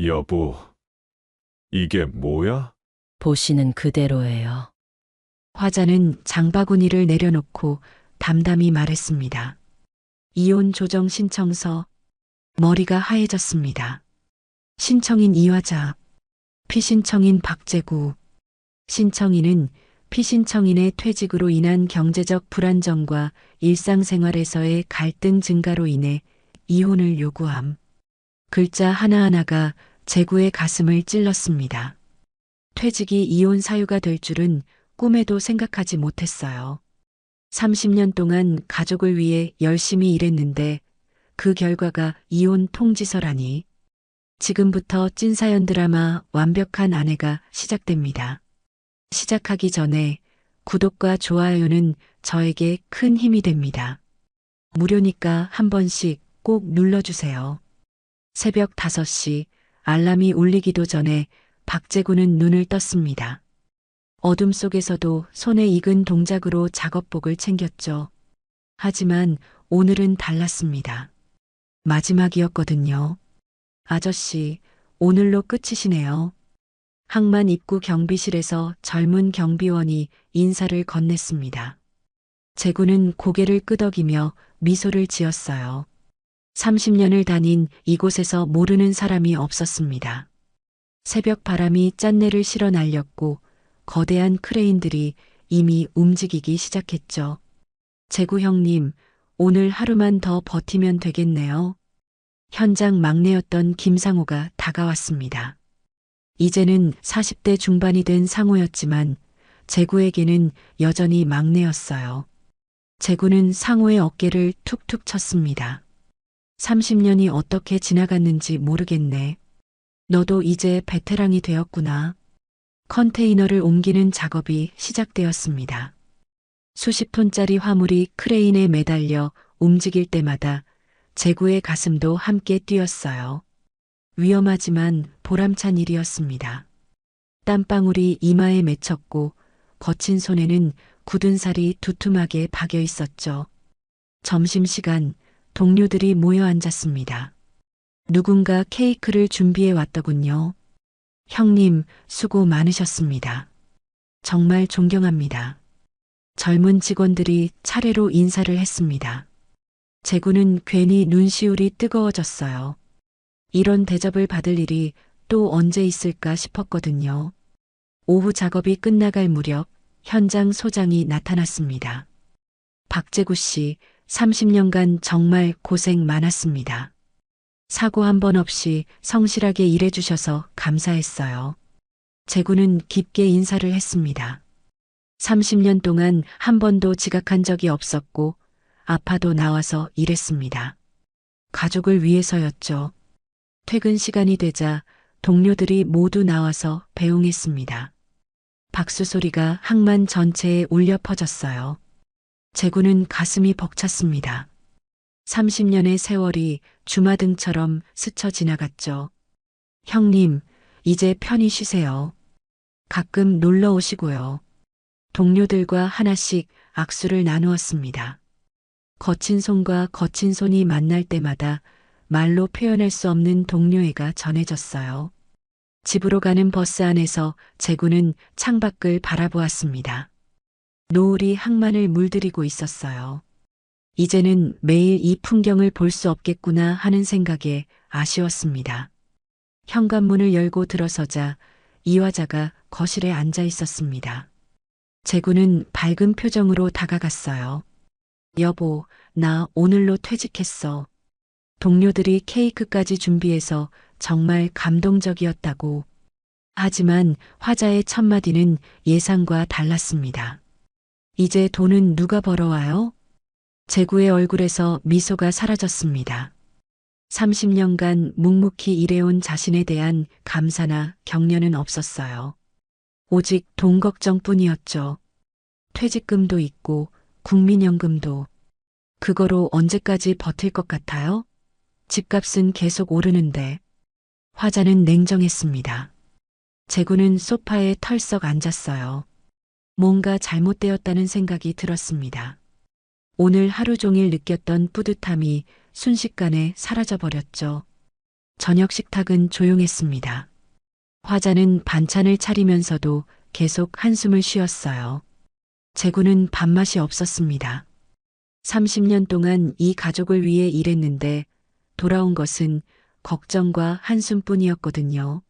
여보, 이게 뭐야? 보시는 그대로예요. 화자는 장바구니를 내려놓고 담담히 말했습니다. 이혼 조정 신청서. 머리가 하얘졌습니다. 신청인 이화자, 피신청인 박재구. 신청인은 피신청인의 퇴직으로 인한 경제적 불안정과 일상생활에서의 갈등 증가로 인해 이혼을 요구함. 글자 하나하나가 재구의 가슴을 찔렀습니다. 퇴직이 이혼 사유가 될 줄은 꿈에도 생각하지 못했어요. 30년 동안 가족을 위해 열심히 일했는데 그 결과가 이혼 통지서라니. 지금부터 찐사연 드라마 완벽한 아내가 시작됩니다. 시작하기 전에 구독과 좋아요는 저에게 큰 힘이 됩니다. 무료니까 한 번씩 꼭 눌러주세요. 새벽 5시 알람이 울리기도 전에 박재구는 눈을 떴습니다. 어둠 속에서도 손에 익은 동작으로 작업복을 챙겼죠. 하지만 오늘은 달랐습니다. 마지막이었거든요. 아저씨, 오늘로 끝이시네요. 항만 입구 경비실에서 젊은 경비원이 인사를 건넸습니다. 재구는 고개를 끄덕이며 미소를 지었어요. 30년을 다닌 이곳에서 모르는 사람이 없었습니다. 새벽 바람이 짠내를 실어 날렸고 거대한 크레인들이 이미 움직이기 시작했죠. 재구 형님, 오늘 하루만 더 버티면 되겠네요. 현장 막내였던 김상호가 다가왔습니다. 이제는 40대 중반이 된 상호였지만 재구에게는 여전히 막내였어요. 재구는 상호의 어깨를 툭툭 쳤습니다. 30년이 어떻게 지나갔는지 모르겠네. 너도 이제 베테랑이 되었구나. 컨테이너를 옮기는 작업이 시작되었습니다. 수십 톤짜리 화물이 크레인에 매달려 움직일 때마다 재구의 가슴도 함께 뛰었어요. 위험하지만 보람찬 일이었습니다. 땀방울이 이마에 맺혔고 거친 손에는 굳은 살이 두툼하게 박여 있었죠. 점심시간 동료들이 모여 앉았습니다. 누군가 케이크를 준비해 왔더군요. 형님, 수고 많으셨습니다. 정말 존경합니다. 젊은 직원들이 차례로 인사를 했습니다. 재구는 괜히 눈시울이 뜨거워졌어요. 이런 대접을 받을 일이 또 언제 있을까 싶었거든요. 오후 작업이 끝나갈 무렵 현장 소장이 나타났습니다. 박재구 씨, 30년간 정말 고생 많았습니다. 사고 한 번 없이 성실하게 일해주셔서 감사했어요. 재구는 깊게 인사를 했습니다. 30년 동안 한 번도 지각한 적이 없었고 아파도 나와서 일했습니다. 가족을 위해서였죠. 퇴근 시간이 되자 동료들이 모두 나와서 배웅했습니다. 박수 소리가 항만 전체에 울려 퍼졌어요. 재구는 가슴이 벅찼습니다. 30년의 세월이 주마등처럼 스쳐 지나갔죠. 형님, 이제 편히 쉬세요. 가끔 놀러 오시고요. 동료들과 하나씩 악수를 나누었습니다. 거친 손과 거친 손이 만날 때마다 말로 표현할 수 없는 동료애가 전해졌어요. 집으로 가는 버스 안에서 재구는 창밖을 바라보았습니다. 노을이 항만을 물들이고 있었어요. 이제는 매일 이 풍경을 볼 수 없겠구나 하는 생각에 아쉬웠습니다. 현관문을 열고 들어서자 이화자가 거실에 앉아 있었습니다. 재구는 밝은 표정으로 다가갔어요. 여보, 나 오늘로 퇴직했어. 동료들이 케이크까지 준비해서 정말 감동적이었다고. 하지만 화자의 첫마디는 예상과 달랐습니다. 이제 돈은 누가 벌어와요? 재구의 얼굴에서 미소가 사라졌습니다. 30년간 묵묵히 일해온 자신에 대한 감사나 격려는 없었어요. 오직 돈 걱정뿐이었죠. 퇴직금도 있고 국민연금도. 그거로 언제까지 버틸 것 같아요? 집값은 계속 오르는데. 화자는 냉정했습니다. 재구는 소파에 털썩 앉았어요. 뭔가 잘못되었다는 생각이 들었습니다. 오늘 하루 종일 느꼈던 뿌듯함이 순식간에 사라져버렸죠. 저녁 식탁은 조용했습니다. 화자는 반찬을 차리면서도 계속 한숨을 쉬었어요. 재구는 밥맛이 없었습니다. 30년 동안 이 가족을 위해 일했는데 돌아온 것은 걱정과 한숨뿐이었거든요.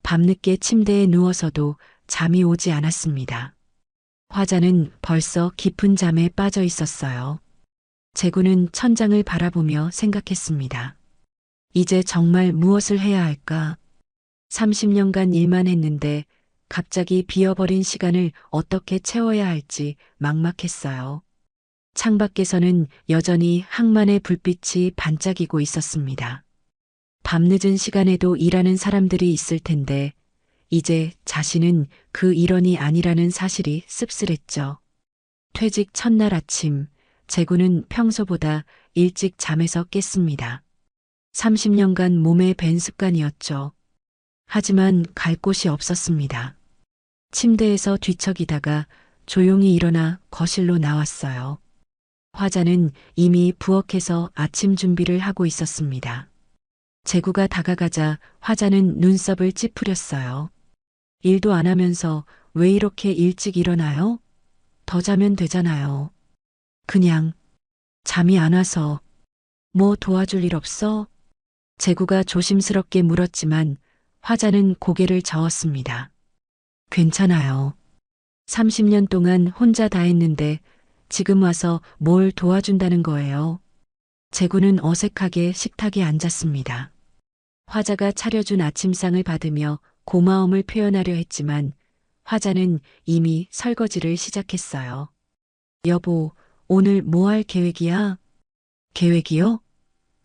밤늦게 침대에 누워서도 잠이 오지 않았습니다. 화자는 벌써 깊은 잠에 빠져 있었어요. 재구는 천장을 바라보며 생각했습니다. 이제 정말 무엇을 해야 할까? 30년간 일만 했는데 갑자기 비어버린 시간을 어떻게 채워야 할지 막막했어요. 창밖에서는 여전히 항만의 불빛이 반짝이고 있었습니다. 밤늦은 시간에도 일하는 사람들이 있을 텐데 이제 자신은 그 일원이 아니라는 사실이 씁쓸했죠. 퇴직 첫날 아침, 재구는 평소보다 일찍 잠에서 깼습니다. 30년간 몸에 밴 습관이었죠. 하지만 갈 곳이 없었습니다. 침대에서 뒤척이다가 조용히 일어나 거실로 나왔어요. 화자는 이미 부엌에서 아침 준비를 하고 있었습니다. 재구가 다가가자 화자는 눈썹을 찌푸렸어요. 일도 안 하면서 왜 이렇게 일찍 일어나요? 더 자면 되잖아요. 그냥 잠이 안 와서. 뭐 도와줄 일 없어? 재구가 조심스럽게 물었지만 화자는 고개를 저었습니다. 괜찮아요. 30년 동안 혼자 다 했는데 지금 와서 뭘 도와준다는 거예요. 재구는 어색하게 식탁에 앉았습니다. 화자가 차려준 아침상을 받으며 고마움을 표현하려 했지만 화자는 이미 설거지를 시작했어요. 여보, 오늘 뭐 할 계획이야? 계획이요?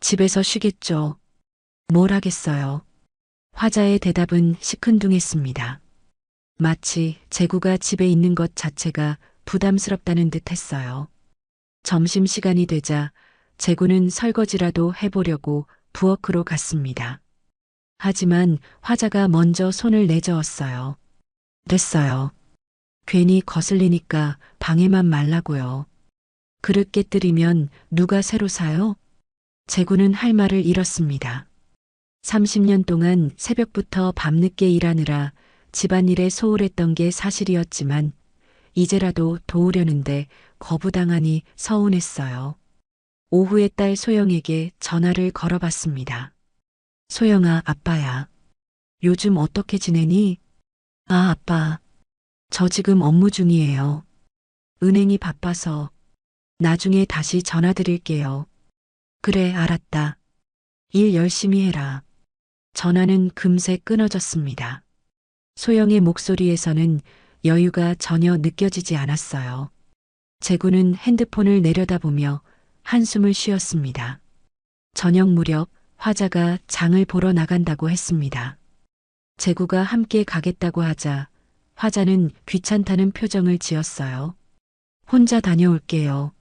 집에서 쉬겠죠. 뭘 하겠어요? 화자의 대답은 시큰둥했습니다. 마치 재구가 집에 있는 것 자체가 부담스럽다는 듯 했어요. 점심시간이 되자 재구는 설거지라도 해보려고 부엌으로 갔습니다. 하지만 화자가 먼저 손을 내저었어요. 됐어요. 괜히 거슬리니까 방해만 말라고요. 그릇 깨뜨리면 누가 새로 사요? 재구는 할 말을 잃었습니다. 30년 동안 새벽부터 밤늦게 일하느라 집안일에 소홀했던 게 사실이었지만 이제라도 도우려는데 거부당하니 서운했어요. 오후에 딸 소영에게 전화를 걸어봤습니다. 소영아, 아빠야. 요즘 어떻게 지내니? 아, 아빠. 저 지금 업무 중이에요. 은행이 바빠서. 나중에 다시 전화드릴게요. 그래, 알았다. 일 열심히 해라. 전화는 금세 끊어졌습니다. 소영의 목소리에서는 여유가 전혀 느껴지지 않았어요. 재구는 핸드폰을 내려다보며 한숨을 쉬었습니다. 저녁 무렵 화자가 장을 보러 나간다고 했습니다. 재구가 함께 가겠다고 하자 화자는 귀찮다는 표정을 지었어요. 혼자 다녀올게요.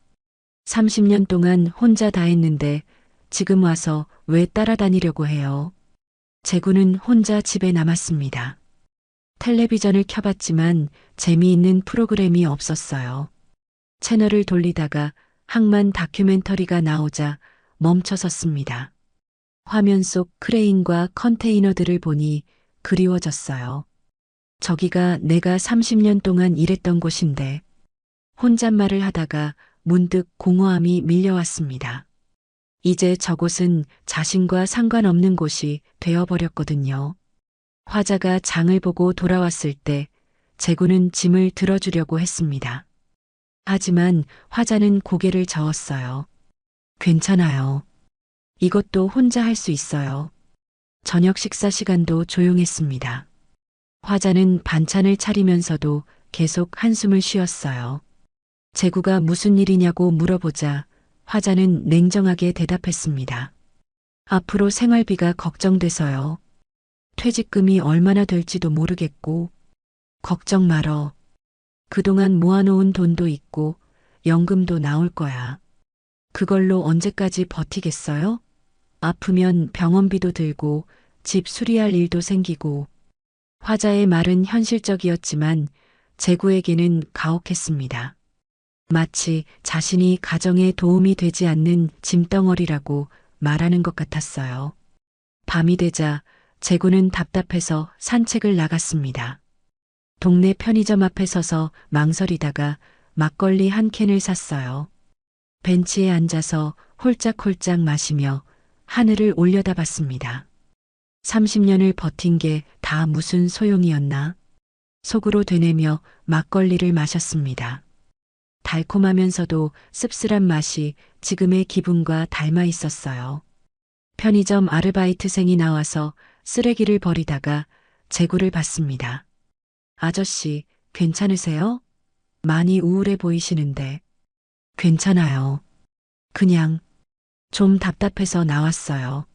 30년 동안 혼자 다 했는데 지금 와서 왜 따라다니려고 해요? 재구는 혼자 집에 남았습니다. 텔레비전을 켜봤지만 재미있는 프로그램이 없었어요. 채널을 돌리다가 항만 다큐멘터리가 나오자 멈춰섰습니다. 화면 속 크레인과 컨테이너들을 보니 그리워졌어요. 저기가 내가 30년 동안 일했던 곳인데 혼잣말을 하다가 문득 공허함이 밀려왔습니다. 이제 저곳은 자신과 상관없는 곳이 되어버렸거든요. 화자가 장을 보고 돌아왔을 때 재구는 짐을 들어주려고 했습니다. 하지만 화자는 고개를 저었어요. 괜찮아요. 이것도 혼자 할 수 있어요. 저녁 식사 시간도 조용했습니다. 화자는 반찬을 차리면서도 계속 한숨을 쉬었어요. 재구가 무슨 일이냐고 물어보자 화자는 냉정하게 대답했습니다. 앞으로 생활비가 걱정돼서요. 퇴직금이 얼마나 될지도 모르겠고. 걱정 말어. 그동안 모아놓은 돈도 있고 연금도 나올 거야. 그걸로 언제까지 버티겠어요? 아프면 병원비도 들고 집 수리할 일도 생기고. 화자의 말은 현실적이었지만 재구에게는 가혹했습니다. 마치 자신이 가정에 도움이 되지 않는 짐덩어리라고 말하는 것 같았어요. 밤이 되자 재구는 답답해서 산책을 나갔습니다. 동네 편의점 앞에 서서 망설이다가 막걸리 한 캔을 샀어요. 벤치에 앉아서 홀짝홀짝 마시며 하늘을 올려다봤습니다. 30년을 버틴 게 다 무슨 소용이었나? 속으로 되뇌며 막걸리를 마셨습니다. 달콤하면서도 씁쓸한 맛이 지금의 기분과 닮아 있었어요. 편의점 아르바이트생이 나와서 쓰레기를 버리다가 재구를 봤습니다. 아저씨, 괜찮으세요? 많이 우울해 보이시는데. 괜찮아요. 그냥 좀 답답해서 나왔어요.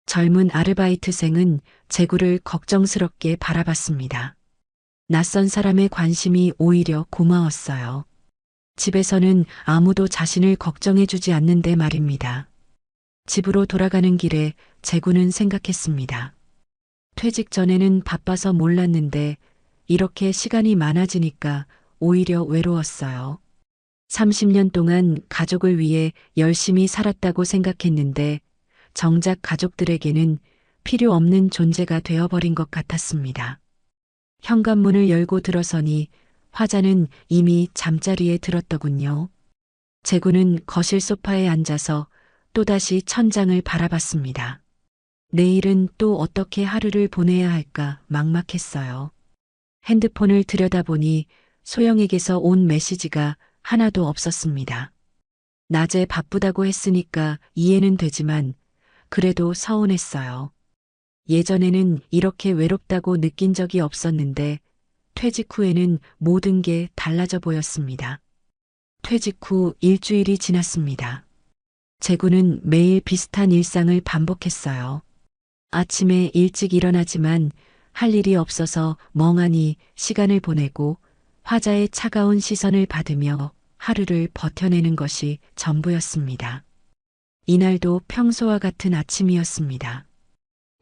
젊은 아르바이트생은 재구를 걱정스럽게 바라봤습니다. 낯선 사람의 관심이 오히려 고마웠어요. 집에서는 아무도 자신을 걱정해주지 않는데 말입니다. 집으로 돌아가는 길에 재구는 생각했습니다. 퇴직 전에는 바빠서 몰랐는데 이렇게 시간이 많아지니까 오히려 외로웠어요. 30년 동안 가족을 위해 열심히 살았다고 생각했는데 정작 가족들에게는 필요 없는 존재가 되어버린 것 같았습니다. 현관문을 열고 들어서니 화자는 이미 잠자리에 들었더군요. 재구는 거실 소파에 앉아서 또다시 천장을 바라봤습니다. 내일은 또 어떻게 하루를 보내야 할까 막막했어요. 핸드폰을 들여다보니 소영에게서 온 메시지가 하나도 없었습니다. 낮에 바쁘다고 했으니까 이해는 되지만 그래도 서운했어요. 예전에는 이렇게 외롭다고 느낀 적이 없었는데 퇴직 후에는 모든 게 달라져 보였습니다. 퇴직 후 일주일이 지났습니다. 재구는 매일 비슷한 일상을 반복했어요. 아침에 일찍 일어나지만 할 일이 없어서 멍하니 시간을 보내고 화자의 차가운 시선을 받으며 하루를 버텨내는 것이 전부였습니다. 이날도 평소와 같은 아침이었습니다.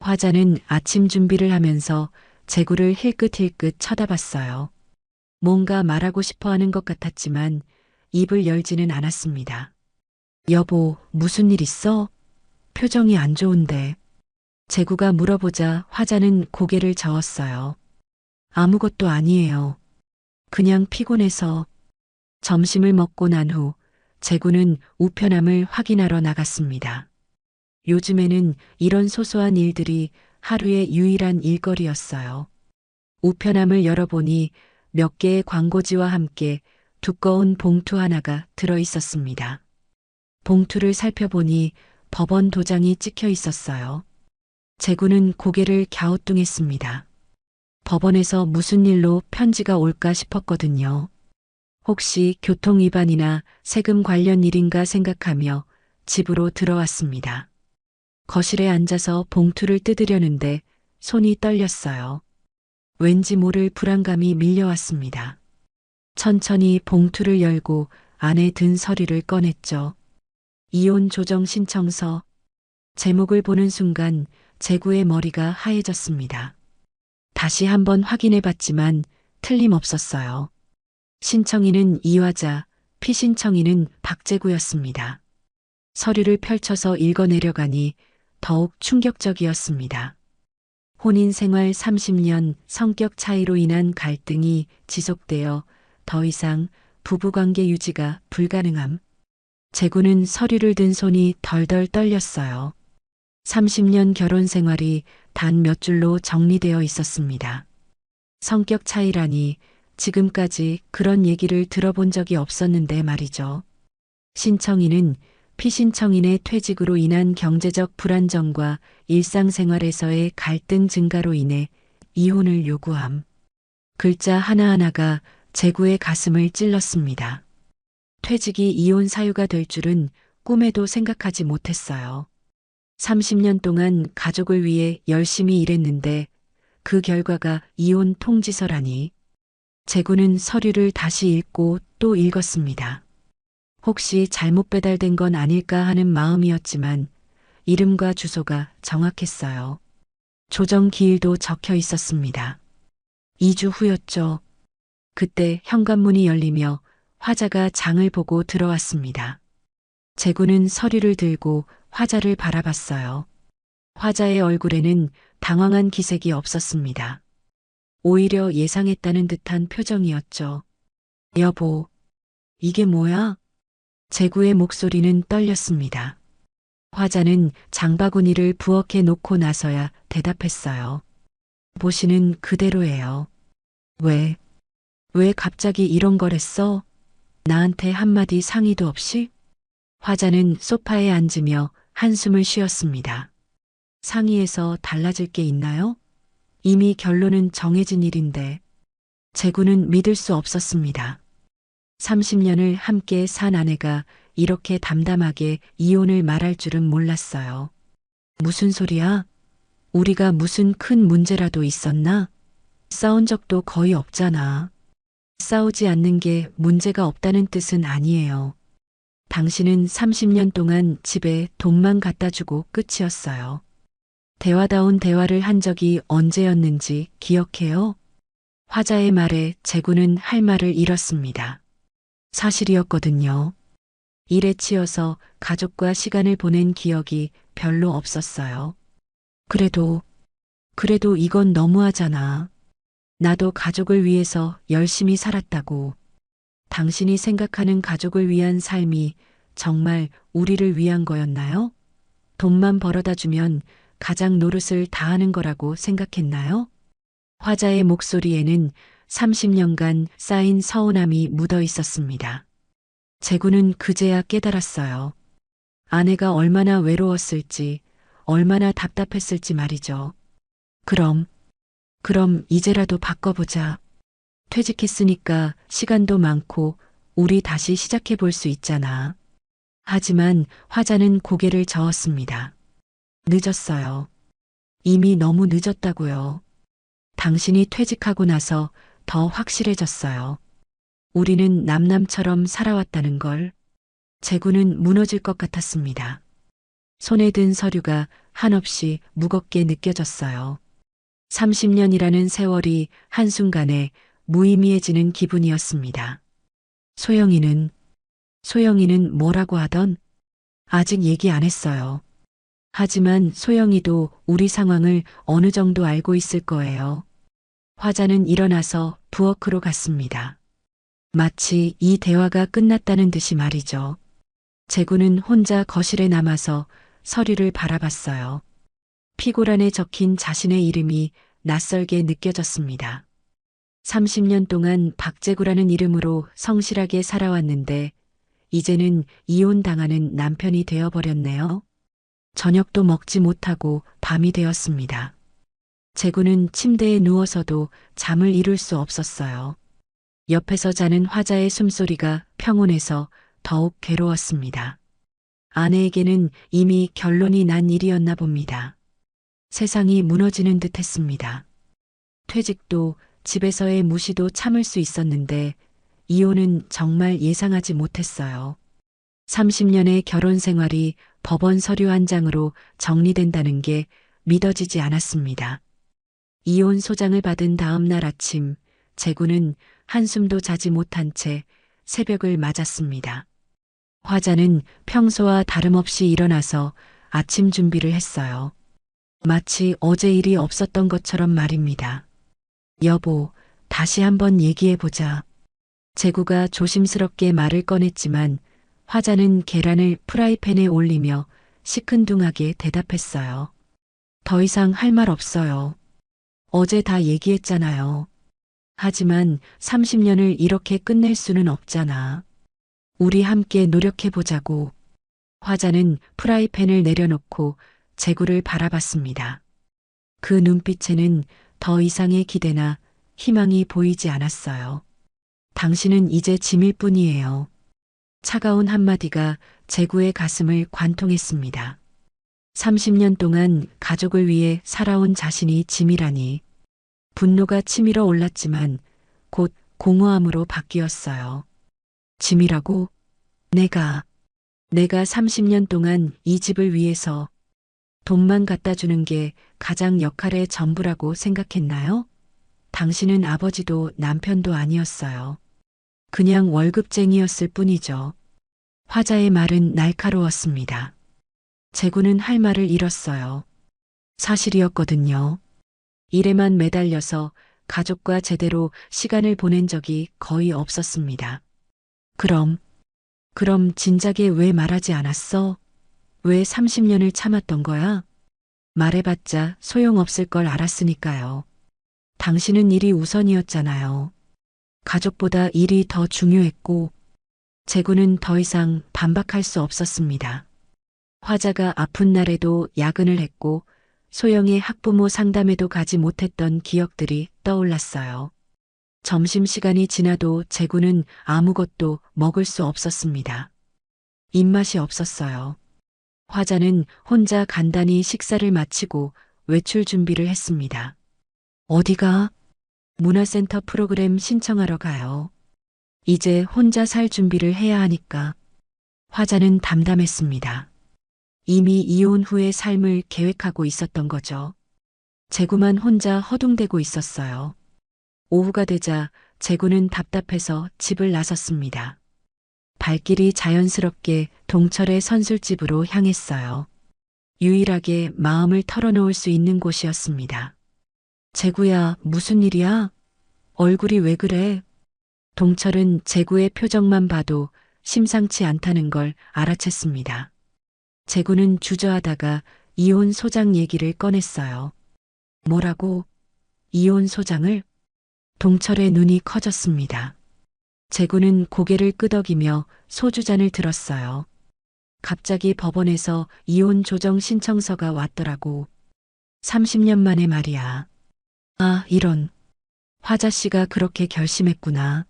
화자는 아침 준비를 하면서 재구를 힐끗힐끗 쳐다봤어요. 뭔가 말하고 싶어 하는 것 같았지만 입을 열지는 않았습니다. 여보, 무슨 일 있어? 표정이 안 좋은데. 재구가 물어보자 화자는 고개를 저었어요. 아무것도 아니에요. 그냥 피곤해서. 점심을 먹고 난 후 재구는 우편함을 확인하러 나갔습니다. 요즘에는 이런 소소한 일들이 하루의 유일한 일거리였어요. 우편함을 열어보니 몇 개의 광고지와 함께 두꺼운 봉투 하나가 들어 있었습니다. 봉투를 살펴보니 법원 도장이 찍혀 있었어요. 재구는 고개를 갸우뚱했습니다. 법원에서 무슨 일로 편지가 올까 싶었거든요. 혹시 교통위반이나 세금 관련 일인가 생각하며 집으로 들어왔습니다. 거실에 앉아서 봉투를 뜯으려는데 손이 떨렸어요. 왠지 모를 불안감이 밀려왔습니다. 천천히 봉투를 열고 안에 든 서류를 꺼냈죠. 이혼 조정 신청서. 제목을 보는 순간 재구의 머리가 하얘졌습니다. 다시 한번 확인해 봤지만 틀림없었어요. 신청인은 이화자, 피신청인은 박재구였습니다. 서류를 펼쳐서 읽어내려가니 더욱 충격적이었습니다. 혼인 생활 30년 성격 차이로 인한 갈등이 지속되어 더 이상 부부관계 유지가 불가능함. 재구는 서류를 든 손이 덜덜 떨렸어요. 30년 결혼 생활이 단 몇 줄로 정리되어 있었습니다. 성격 차이라니 지금까지 그런 얘기를 들어본 적이 없었는데 말이죠. 신청인은 피신청인의 퇴직으로 인한 경제적 불안정과 일상생활에서의 갈등 증가로 인해 이혼을 요구함. 글자 하나하나가 재구의 가슴을 찔렀습니다. 퇴직이 이혼 사유가 될 줄은 꿈에도 생각하지 못했어요. 30년 동안 가족을 위해 열심히 일했는데 그 결과가 이혼 통지서라니. 재구는 서류를 다시 읽고 또 읽었습니다. 혹시 잘못 배달된 건 아닐까 하는 마음이었지만 이름과 주소가 정확했어요. 조정 기일도 적혀 있었습니다. 2주 후였죠. 그때 현관문이 열리며 화자가 장을 보고 들어왔습니다. 재구는 서류를 들고 화자를 바라봤어요. 화자의 얼굴에는 당황한 기색이 없었습니다. 오히려 예상했다는 듯한 표정이었죠. 여보, 이게 뭐야? 제구의 목소리는 떨렸습니다. 화자는 장바구니를 부엌에 놓고 나서야 대답했어요. 보시는 그대로예요. 왜 갑자기 이런 걸 했어? 나한테 한마디 상의도 없이? 화자는 소파에 앉으며 한숨을 쉬었습니다. 상의에서 달라질 게 있나요? 이미 결론은 정해진 일인데. 제구는 믿을 수 없었습니다. 30년을 함께 산 아내가 이렇게 담담하게 이혼을 말할 줄은 몰랐어요. 무슨 소리야? 우리가 무슨 큰 문제라도 있었나? 싸운 적도 거의 없잖아. 싸우지 않는 게 문제가 없다는 뜻은 아니에요. 당신은 30년 동안 집에 돈만 갖다 주고 끝이었어요. 대화다운 대화를 한 적이 언제였는지 기억해요? 화자의 말에 제구는 할 말을 잃었습니다. 사실이었거든요. 일에 치여서 가족과 시간을 보낸 기억이 별로 없었어요. 그래도 이건 너무하잖아. 나도 가족을 위해서 열심히 살았다고. 당신이 생각하는 가족을 위한 삶이 정말 우리를 위한 거였나요? 돈만 벌어다 주면 가장 노릇을 다하는 거라고 생각했나요? 화자의 목소리에는 30년간 쌓인 서운함이 묻어 있었습니다. 제구는 그제야 깨달았어요. 아내가 얼마나 외로웠을지, 얼마나 답답했을지 말이죠. 그럼 이제라도 바꿔보자. 퇴직했으니까 시간도 많고 우리 다시 시작해 볼 수 있잖아. 하지만 화자는 고개를 저었습니다. 늦었어요. 이미 너무 늦었다고요. 당신이 퇴직하고 나서 더 확실해졌어요. 우리는 남남처럼 살아왔다는 걸. 제구는 무너질 것 같았습니다. 손에 든 서류가 한없이 무겁게 느껴졌어요. 30년이라는 세월이 한순간에 무의미해지는 기분이었습니다. 소영이는 뭐라고 하던? 아직 얘기 안 했어요. 하지만 소영이도 우리 상황을 어느 정도 알고 있을 거예요. 화자는 일어나서 부엌으로 갔습니다. 마치 이 대화가 끝났다는 듯이 말이죠. 제구는 혼자 거실에 남아서 서류를 바라봤어요. 피고란에 적힌 자신의 이름이 낯설게 느껴졌습니다. 30년 동안 박제구라는 이름으로 성실하게 살아왔는데 이제는 이혼당하는 남편이 되어버렸네요. 저녁도 먹지 못하고 밤이 되었습니다. 제구는 침대에 누워서도 잠을 이룰 수 없었어요. 옆에서 자는 화자의 숨소리가 평온해서 더욱 괴로웠습니다. 아내에게는 이미 결론이 난 일이었나 봅니다. 세상이 무너지는 듯 했습니다. 퇴직도 집에서의 무시도 참을 수 있었는데 이혼은 정말 예상하지 못했어요. 30년의 결혼 생활이 법원 서류 한 장으로 정리된다는 게 믿어지지 않았습니다. 이혼 소장을 받은 다음 날 아침, 제구는 한숨도 자지 못한 채 새벽을 맞았습니다. 화자는 평소와 다름없이 일어나서 아침 준비를 했어요. 마치 어제 일이 없었던 것처럼 말입니다. 여보, 다시 한번 얘기해보자. 제구가 조심스럽게 말을 꺼냈지만 화자는 계란을 프라이팬에 올리며 시큰둥하게 대답했어요. 더 이상 할 말 없어요. 어제 다 얘기했잖아요. 하지만 30년을 이렇게 끝낼 수는 없잖아. 우리 함께 노력해보자고. 화자는 프라이팬을 내려놓고 제구를 바라봤습니다. 그 눈빛에는 더 이상의 기대나 희망이 보이지 않았어요. 당신은 이제 짐일 뿐이에요. 차가운 한마디가 제구의 가슴을 관통했습니다. 30년 동안 가족을 위해 살아온 자신이 짐이라니. 분노가 치밀어 올랐지만 곧 공허함으로 바뀌었어요. 짐이라고? 내가 30년 동안 이 집을 위해서 돈만 갖다 주는 게 가장 역할의 전부라고 생각했나요? 당신은 아버지도 남편도 아니었어요. 그냥 월급쟁이였을 뿐이죠. 화자의 말은 날카로웠습니다. 제구는 할 말을 잃었어요. 사실이었거든요. 일에만 매달려서 가족과 제대로 시간을 보낸 적이 거의 없었습니다. 그럼 진작에 왜 말하지 않았어? 왜 30년을 참았던 거야? 말해봤자 소용없을 걸 알았으니까요. 당신은 일이 우선이었잖아요. 가족보다 일이 더 중요했고, 재구는 더 이상 반박할 수 없었습니다. 화자가 아픈 날에도 야근을 했고, 소영의 학부모 상담에도 가지 못했던 기억들이 떠올랐어요. 점심시간이 지나도 재구는 아무것도 먹을 수 없었습니다. 입맛이 없었어요. 화자는 혼자 간단히 식사를 마치고 외출 준비를 했습니다. 어디가? 문화센터 프로그램 신청하러 가요. 이제 혼자 살 준비를 해야 하니까. 화자는 담담했습니다. 이미 이혼 후의 삶을 계획하고 있었던 거죠. 재구만 혼자 허둥대고 있었어요. 오후가 되자 재구는 답답해서 집을 나섰습니다. 발길이 자연스럽게 동철의 선술집으로 향했어요. 유일하게 마음을 털어놓을 수 있는 곳이었습니다. 재구야, 무슨 일이야? 얼굴이 왜 그래? 동철은 재구의 표정만 봐도 심상치 않다는 걸 알아챘습니다. 재구는 주저하다가 이혼 소장 얘기를 꺼냈어요. 뭐라고? 이혼 소장을? 동철의 눈이 커졌습니다. 재구는 고개를 끄덕이며 소주잔을 들었어요. 갑자기 법원에서 이혼 조정 신청서가 왔더라고. 30년 만에 말이야. 아, 이런. 화자 씨가 그렇게 결심했구나.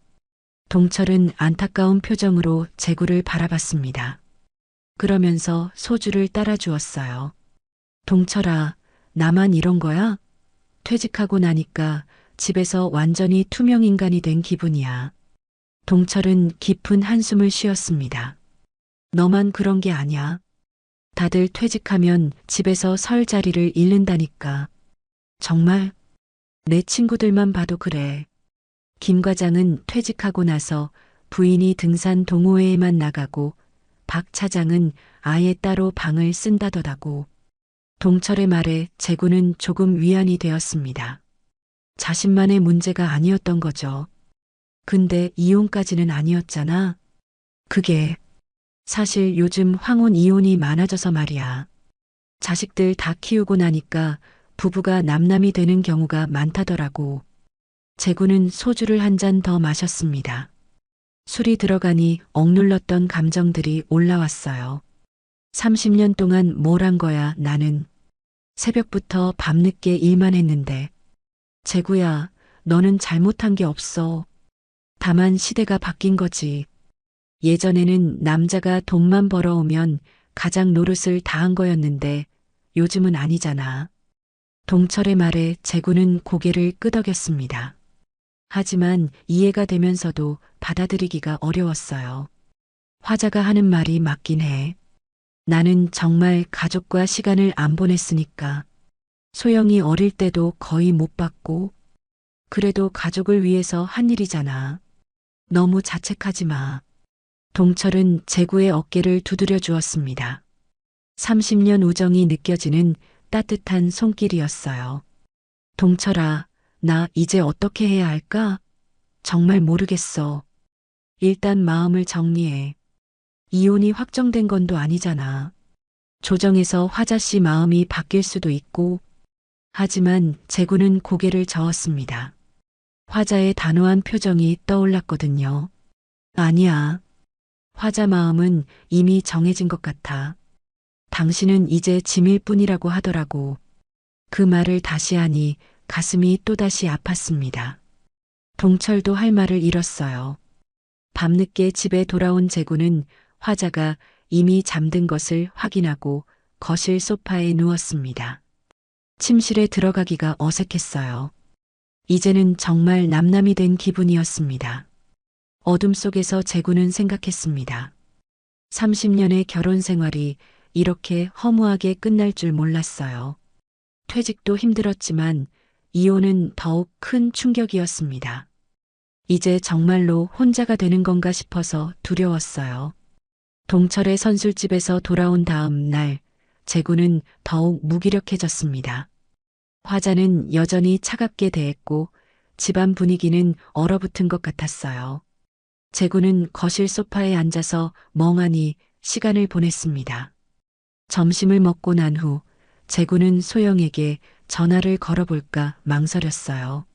동철은 안타까운 표정으로 재구를 바라봤습니다. 그러면서 소주를 따라 주었어요. 동철아, 나만 이런 거야? 퇴직하고 나니까 집에서 완전히 투명 인간이 된 기분이야. 동철은 깊은 한숨을 쉬었습니다. 너만 그런 게 아니야. 다들 퇴직하면 집에서 설 자리를 잃는다니까. 정말? 내 친구들만 봐도 그래. 김 과장은 퇴직하고 나서 부인이 등산 동호회에만 나가고 박 차장은 아예 따로 방을 쓴다더라고. 동철의 말에 재구는 조금 위안이 되었습니다. 자신만의 문제가 아니었던 거죠. 근데 이혼까지는 아니었잖아. 그게 사실 요즘 황혼 이혼이 많아져서 말이야. 자식들 다 키우고 나니까 부부가 남남이 되는 경우가 많다더라고. 재구는 소주를 한 잔 더 마셨습니다. 술이 들어가니 억눌렀던 감정들이 올라왔어요. 30년 동안 뭘 한 거야, 나는. 새벽부터 밤늦게 일만 했는데. 재구야, 너는 잘못한 게 없어. 다만 시대가 바뀐 거지. 예전에는 남자가 돈만 벌어오면 가장 노릇을 다한 거였는데 요즘은 아니잖아. 동철의 말에 재구는 고개를 끄덕였습니다. 하지만 이해가 되면서도 받아들이기가 어려웠어요. 화자가 하는 말이 맞긴 해. 나는 정말 가족과 시간을 안 보냈으니까. 소영이 어릴 때도 거의 못 봤고, 그래도 가족을 위해서 한 일이잖아. 너무 자책하지 마. 동철은 재구의 어깨를 두드려 주었습니다. 30년 우정이 느껴지는 따뜻한 손길이었어요. 동철아, 나 이제 어떻게 해야 할까? 정말 모르겠어. 일단 마음을 정리해. 이혼이 확정된 건도 아니잖아. 조정에서 화자 씨 마음이 바뀔 수도 있고, 하지만 재구는 고개를 저었습니다. 화자의 단호한 표정이 떠올랐거든요. 아니야. 화자 마음은 이미 정해진 것 같아. 당신은 이제 짐일 뿐이라고 하더라고. 그 말을 다시 하니 가슴이 또다시 아팠습니다. 동철도 할 말을 잃었어요. 밤늦게 집에 돌아온 재구는 화자가 이미 잠든 것을 확인하고 거실 소파에 누웠습니다. 침실에 들어가기가 어색했어요. 이제는 정말 남남이 된 기분이었습니다. 어둠 속에서 재구는 생각했습니다. 30년의 결혼 생활이 이렇게 허무하게 끝날 줄 몰랐어요. 퇴직도 힘들었지만 이혼은 더욱 큰 충격이었습니다. 이제 정말로 혼자가 되는 건가 싶어서 두려웠어요. 동철의 선술집에서 돌아온 다음 날, 재구는 더욱 무기력해졌습니다. 화자는 여전히 차갑게 대했고 집안 분위기는 얼어붙은 것 같았어요. 재구는 거실 소파에 앉아서 멍하니 시간을 보냈습니다. 점심을 먹고 난 후 재구는 소영에게 전화를 걸어볼까 망설였어요.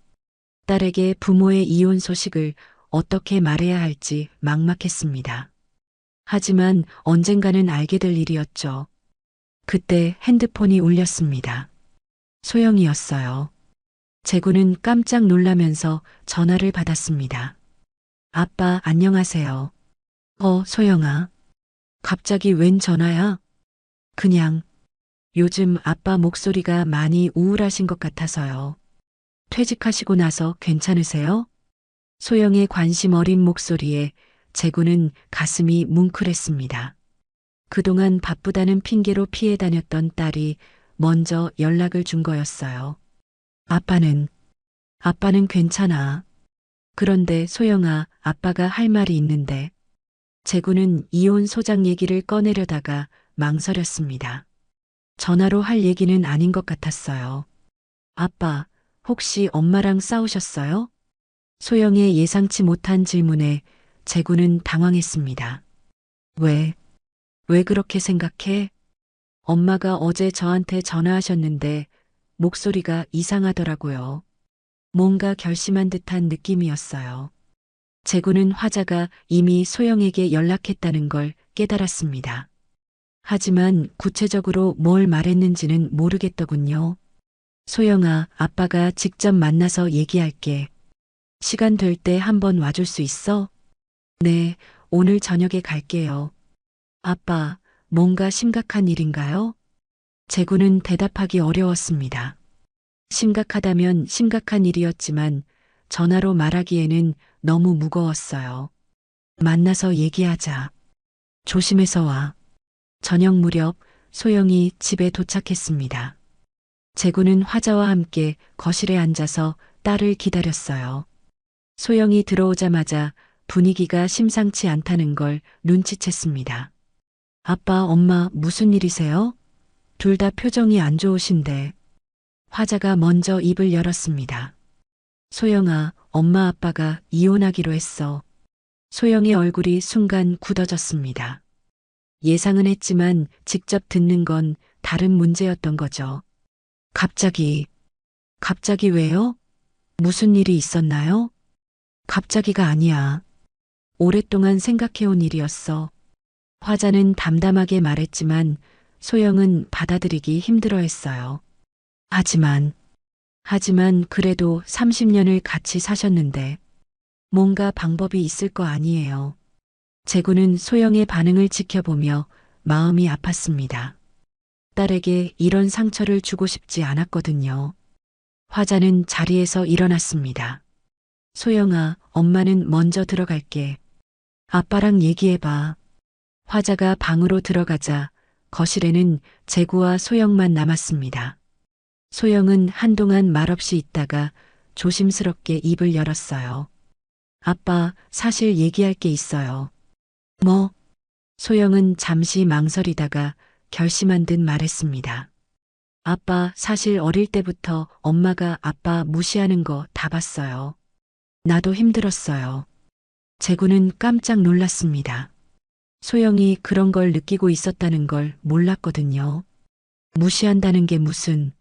딸에게 부모의 이혼 소식을 어떻게 말해야 할지 막막했습니다. 하지만 언젠가는 알게 될 일이었죠. 그때 핸드폰이 울렸습니다. 소영이었어요. 재구는 깜짝 놀라면서 전화를 받았습니다. 아빠, 안녕하세요. 소영아. 갑자기 웬 전화야? 그냥 요즘 아빠 목소리가 많이 우울하신 것 같아서요. 퇴직하시고 나서 괜찮으세요? 소영의 관심 어린 목소리에 재구는 가슴이 뭉클했습니다. 그동안 바쁘다는 핑계로 피해 다녔던 딸이 먼저 연락을 준 거였어요. 아빠는 괜찮아. 그런데 소영아, 아빠가 할 말이 있는데. 재구는 이혼 소장 얘기를 꺼내려다가 망설였습니다. 전화로 할 얘기는 아닌 것 같았어요. 아빠, 혹시 엄마랑 싸우셨어요? 소영의 예상치 못한 질문에 재구는 당황했습니다. 왜 그렇게 생각해? 엄마가 어제 저한테 전화하셨는데 목소리가 이상하더라고요. 뭔가 결심한 듯한 느낌이었어요. 재구는 화자가 이미 소영에게 연락했다는 걸 깨달았습니다. 하지만 구체적으로 뭘 말했는지는 모르겠더군요. 소영아, 아빠가 직접 만나서 얘기할게. 시간 될 때 한번 와줄 수 있어? 네, 오늘 저녁에 갈게요. 아빠, 뭔가 심각한 일인가요? 재구는 대답하기 어려웠습니다. 심각하다면 심각한 일이었지만 전화로 말하기에는 너무 무거웠어요. 만나서 얘기하자. 조심해서 와. 저녁 무렵 소영이 집에 도착했습니다. 재구는 화자와 함께 거실에 앉아서 딸을 기다렸어요. 소영이 들어오자마자 분위기가 심상치 않다는 걸 눈치챘습니다. 아빠, 엄마, 무슨 일이세요? 둘 다 표정이 안 좋으신데. 화자가 먼저 입을 열었습니다. 소영아, 엄마 아빠가 이혼하기로 했어. 소영의 얼굴이 순간 굳어졌습니다. 예상은 했지만 직접 듣는 건 다른 문제였던 거죠. 갑자기 왜요? 무슨 일이 있었나요? 갑자기가 아니야. 오랫동안 생각해온 일이었어. 화자는 담담하게 말했지만 소영은 받아들이기 힘들어했어요. 하지만 그래도 30년을 같이 사셨는데 뭔가 방법이 있을 거 아니에요. 재구는 소영의 반응을 지켜보며 마음이 아팠습니다. 딸에게 이런 상처를 주고 싶지 않았거든요. 화자는 자리에서 일어났습니다. 소영아, 엄마는 먼저 들어갈게. 아빠랑 얘기해봐. 화자가 방으로 들어가자 거실에는 재구와 소영만 남았습니다. 소영은 한동안 말없이 있다가 조심스럽게 입을 열었어요. 아빠, 사실 얘기할 게 있어요. 뭐? 소영은 잠시 망설이다가 결심한 듯 말했습니다. 아빠, 사실 어릴 때부터 엄마가 아빠 무시하는 거 다 봤어요. 나도 힘들었어요. 재구는 깜짝 놀랐습니다. 소영이 그런 걸 느끼고 있었다는 걸 몰랐거든요. 무시한다는 게 무슨.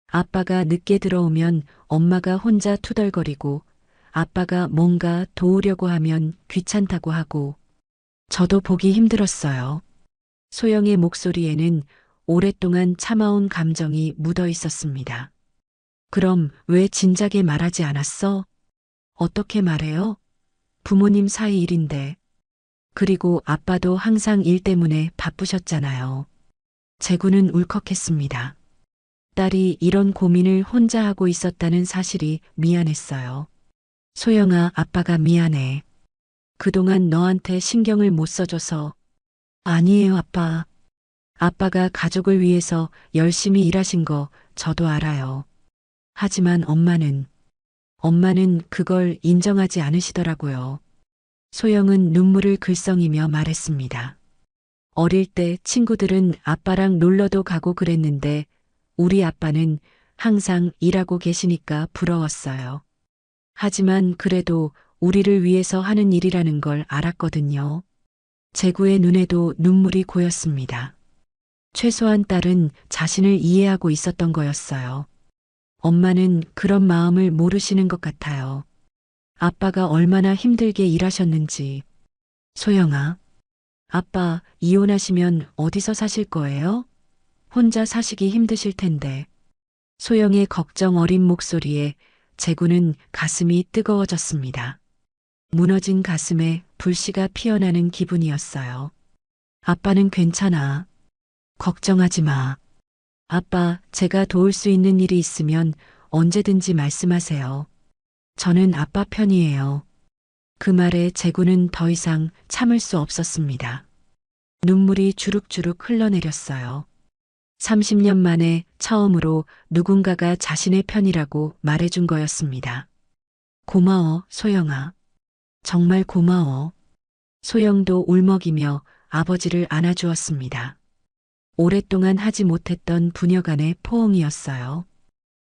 아빠가 늦게 들어오면 엄마가 혼자 투덜거리고 아빠가 뭔가 도우려고 하면 귀찮다고 하고 저도 보기 힘들었어요. 소영의 목소리에는 오랫동안 참아온 감정이 묻어 있었습니다. 그럼 왜 진작에 말하지 않았어? 어떻게 말해요? 부모님 사이 일인데. 그리고 아빠도 항상 일 때문에 바쁘셨잖아요. 재구는 울컥했습니다. 딸이 이런 고민을 혼자 하고 있었다는 사실이 미안했어요. 소영아, 아빠가 미안해. 그동안 너한테 신경을 못 써줘서. 아니에요, 아빠. 아빠가 가족을 위해서 열심히 일하신 거 저도 알아요. 하지만 엄마는 그걸 인정하지 않으시더라고요. 소영은 눈물을 글썽이며 말했습니다. 어릴 때 친구들은 아빠랑 놀러도 가고 그랬는데 우리 아빠는 항상 일하고 계시니까 부러웠어요. 하지만 그래도 우리를 위해서 하는 일이라는 걸 알았거든요. 제구의 눈에도 눈물이 고였습니다. 최소한 딸은 자신을 이해하고 있었던 거였어요. 엄마는 그런 마음을 모르시는 것 같아요. 아빠가 얼마나 힘들게 일하셨는지. 소영아, 아빠 이혼하시면 어디서 사실 거예요? 혼자 사시기 힘드실 텐데. 소영의 걱정 어린 목소리에 제구는 가슴이 뜨거워졌습니다. 무너진 가슴에 불씨가 피어나는 기분이었어요. 아빠는 괜찮아. 걱정하지 마. 아빠, 제가 도울 수 있는 일이 있으면 언제든지 말씀하세요. 저는 아빠 편이에요. 그 말에 제구는 더 이상 참을 수 없었습니다. 눈물이 주룩주룩 흘러내렸어요. 30년 만에 처음으로 누군가가 자신의 편이라고 말해준 거였습니다. 고마워, 소영아. 정말 고마워. 소영도 울먹이며 아버지를 안아주었습니다. 오랫동안 하지 못했던 부녀간의 포옹이었어요.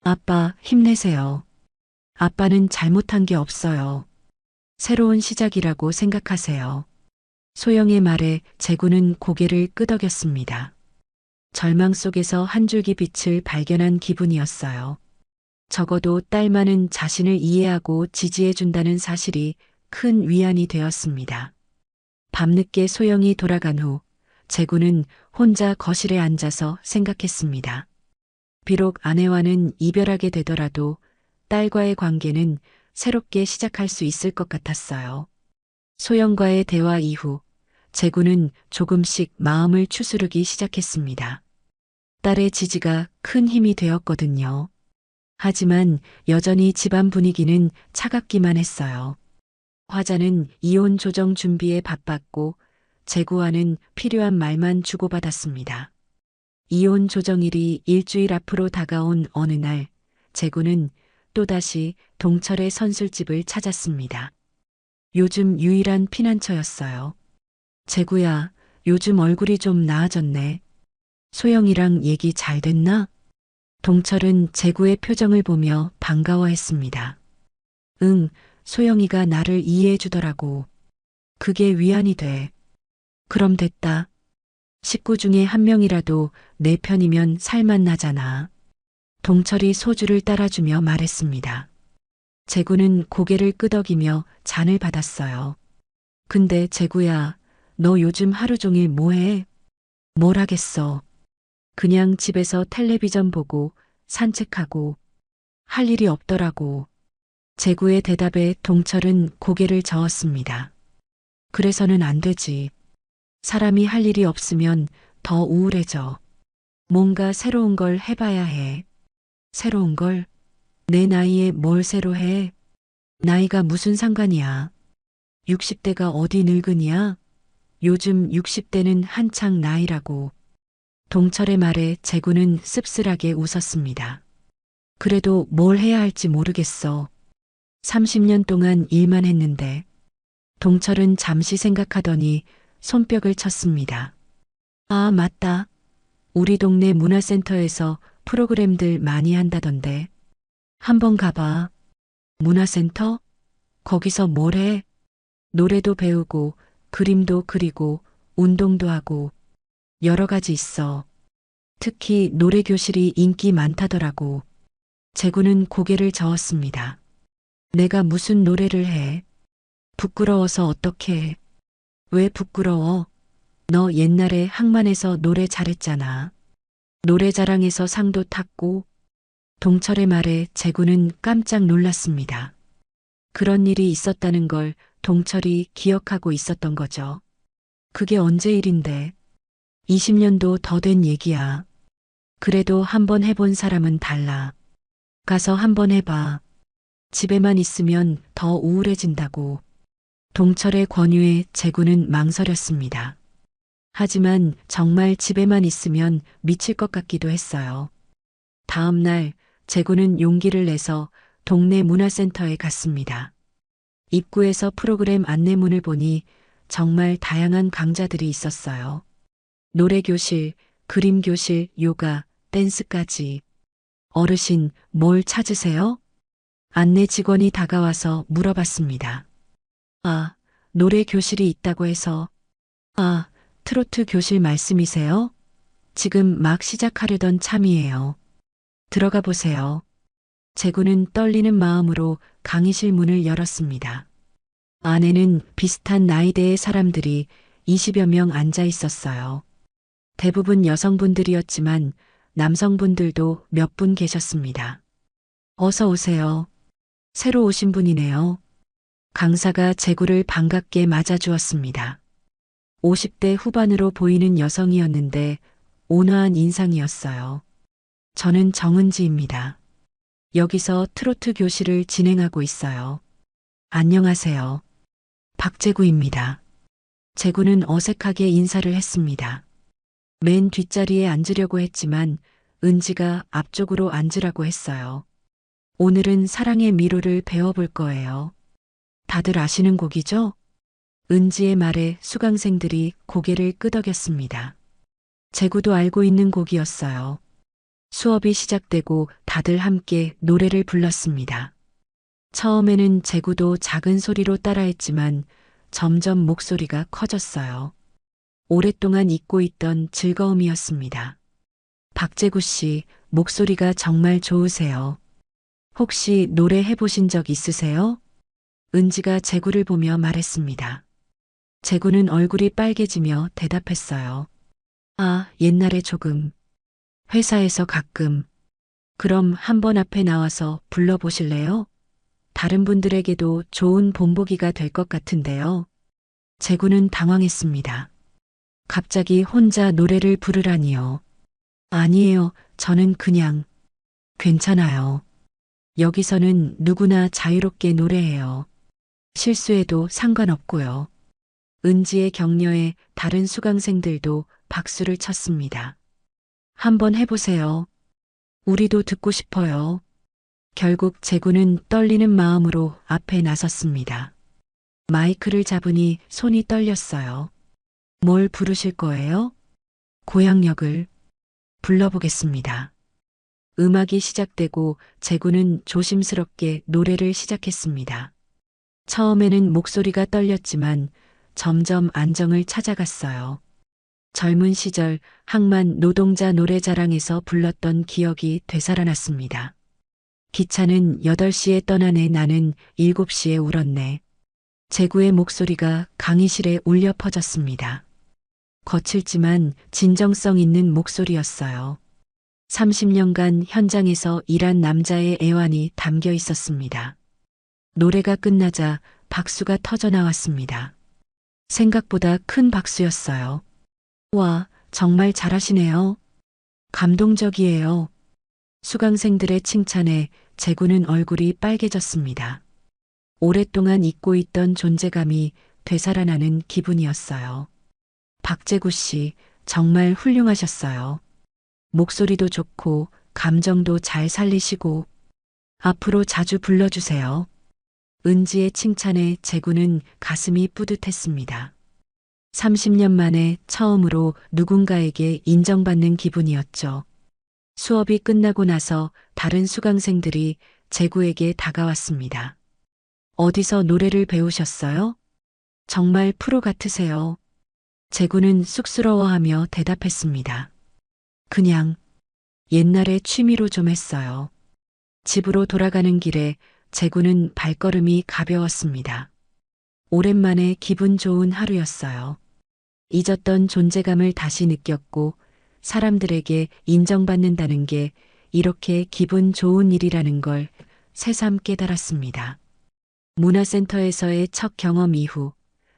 아빠, 힘내세요. 아빠는 잘못한 게 없어요. 새로운 시작이라고 생각하세요. 소영의 말에 제구는 고개를 끄덕였습니다. 절망 속에서 한 줄기 빛을 발견한 기분이었어요. 적어도 딸만은 자신을 이해하고 지지해준다는 사실이 큰 위안이 되었습니다. 밤늦게 소영이 돌아간 후 제구는 혼자 거실에 앉아서 생각했습니다. 비록 아내와는 이별하게 되더라도 딸과의 관계는 새롭게 시작할 수 있을 것 같았어요. 소영과의 대화 이후 제구는 조금씩 마음을 추스르기 시작했습니다. 딸의 지지가 큰 힘이 되었거든요. 하지만 여전히 집안 분위기는 차갑기만 했어요. 화자는 이혼 조정 준비에 바빴고 제구와는 필요한 말만 주고받았습니다. 이혼 조정일이 일주일 앞으로 다가온 어느 날 제구는 또다시 동철의 선술집을 찾았습니다. 요즘 유일한 피난처였어요. 제구야, 요즘 얼굴이 좀 나아졌네. 소영이랑 얘기 잘 됐나? 동철은 제구의 표정을 보며 반가워했습니다. 응, 소영이가 나를 이해해 주더라고. 그게 위안이 돼. 그럼 됐다. 식구 중에 한 명이라도 내 편이면 살만 나잖아. 동철이 소주를 따라주며 말했습니다. 제구는 고개를 끄덕이며 잔을 받았어요. 근데 제구야, 너 요즘 하루 종일 뭐해? 뭘 하겠어. 그냥 집에서 텔레비전 보고 산책하고 할 일이 없더라고. 제구의 대답에 동철은 고개를 저었습니다. 그래서는 안 되지. 사람이 할 일이 없으면 더 우울해져. 뭔가 새로운 걸 해봐야 해. 새로운 걸? 내 나이에 뭘 새로 해? 나이가 무슨 상관이야. 60대가 어디 늙은이야? 요즘 60대는 한창 나이라고. 동철의 말에 제구는 씁쓸하게 웃었습니다. 그래도 뭘 해야 할지 모르겠어. 30년 동안 일만 했는데. 동철은 잠시 생각하더니 손뼉을 쳤습니다. 아, 맞다. 우리 동네 문화센터에서 프로그램들 많이 한다던데. 한번 가봐. 문화센터? 거기서 뭘 해? 노래도 배우고, 그림도 그리고, 운동도 하고, 여러 가지 있어. 특히 노래 교실이 인기 많다더라고. 제구는 고개를 저었습니다. 내가 무슨 노래를 해? 부끄러워서 어떻게 해? 왜 부끄러워? 너 옛날에 항만에서 노래 잘했잖아. 노래자랑에서 상도 탔고. 동철의 말에 제구는 깜짝 놀랐습니다. 그런 일이 있었다는 걸 동철이 기억하고 있었던 거죠. 그게 언제 일인데? 20년도 더 된 얘기야. 그래도 한번 해본 사람은 달라. 가서 한번 해봐. 집에만 있으면 더 우울해진다고. 동철의 권유에 제구는 망설였습니다. 하지만 정말 집에만 있으면 미칠 것 같기도 했어요. 다음 날 제구는 용기를 내서 동네 문화센터에 갔습니다. 입구에서 프로그램 안내문을 보니 정말 다양한 강좌들이 있었어요. 노래교실, 그림교실, 요가, 댄스까지. 어르신, 뭘 찾으세요? 안내 직원이 다가와서 물어봤습니다. 아, 노래 교실이 있다고 해서. 아, 트로트 교실 말씀이세요? 지금 막 시작하려던 참이에요. 들어가 보세요. 제구는 떨리는 마음으로 강의실 문을 열었습니다. 안에는 비슷한 나이대의 사람들이 20여 명 앉아 있었어요. 대부분 여성분들이었지만 남성분들도 몇 분 계셨습니다. 어서 오세요. 새로 오신 분이네요. 강사가 제구를 반갑게 맞아주었습니다. 50대 후반으로 보이는 여성이었는데 온화한 인상이었어요. 저는 정은지입니다. 여기서 트로트 교실을 진행하고 있어요. 안녕하세요. 박제구입니다. 제구는 어색하게 인사를 했습니다. 맨 뒷자리에 앉으려고 했지만 은지가 앞쪽으로 앉으라고 했어요. 오늘은 사랑의 미로를 배워볼 거예요. 다들 아시는 곡이죠? 은지의 말에 수강생들이 고개를 끄덕였습니다. 제구도 알고 있는 곡이었어요. 수업이 시작되고 다들 함께 노래를 불렀습니다. 처음에는 제구도 작은 소리로 따라했지만 점점 목소리가 커졌어요. 오랫동안 잊고 있던 즐거움이었습니다. 박제구 씨, 목소리가 정말 좋으세요. 혹시 노래 해보신 적 있으세요? 은지가 제구를 보며 말했습니다. 제구는 얼굴이 빨개지며 대답했어요. 아, 옛날에 조금. 회사에서 가끔. 그럼 한번 앞에 나와서 불러보실래요? 다른 분들에게도 좋은 본보기가 될 것 같은데요. 제구는 당황했습니다. 갑자기 혼자 노래를 부르라니요. 아니에요. 저는 그냥. 괜찮아요. 여기서는 누구나 자유롭게 노래해요. 실수해도 상관없고요. 은지의 격려에 다른 수강생들도 박수를 쳤습니다. 한번 해보세요. 우리도 듣고 싶어요. 결국 제구는 떨리는 마음으로 앞에 나섰습니다. 마이크를 잡으니 손이 떨렸어요. 뭘 부르실 거예요? 고향역을 불러보겠습니다. 음악이 시작되고 제구는 조심스럽게 노래를 시작했습니다. 처음에는 목소리가 떨렸지만 점점 안정을 찾아갔어요. 젊은 시절 항만 노동자 노래자랑에서 불렀던 기억이 되살아났습니다. 기차는 8시에 떠나네 나는 7시에 울었네. 제구의 목소리가 강의실에 울려 퍼졌습니다. 거칠지만 진정성 있는 목소리였어요. 30년간 현장에서 일한 남자의 애환이 담겨 있었습니다. 노래가 끝나자 박수가 터져 나왔습니다. 생각보다 큰 박수였어요. 와, 정말 잘하시네요. 감동적이에요. 수강생들의 칭찬에 제구는 얼굴이 빨개졌습니다. 오랫동안 잊고 있던 존재감이 되살아나는 기분이었어요. 박제구 씨, 정말 훌륭하셨어요. 목소리도 좋고 감정도 잘 살리시고 앞으로 자주 불러주세요. 은지의 칭찬에 제구는 가슴이 뿌듯했습니다. 30년 만에 처음으로 누군가에게 인정받는 기분이었죠. 수업이 끝나고 나서 다른 수강생들이 제구에게 다가왔습니다. 어디서 노래를 배우셨어요? 정말 프로 같으세요. 제구는 쑥스러워하며 대답했습니다. 그냥 옛날에 취미로 좀 했어요. 집으로 돌아가는 길에 제구는 발걸음이 가벼웠습니다. 오랜만에 기분 좋은 하루였어요. 잊었던 존재감을 다시 느꼈고 사람들에게 인정받는다는 게 이렇게 기분 좋은 일이라는 걸 새삼 깨달았습니다. 문화센터에서의 첫 경험 이후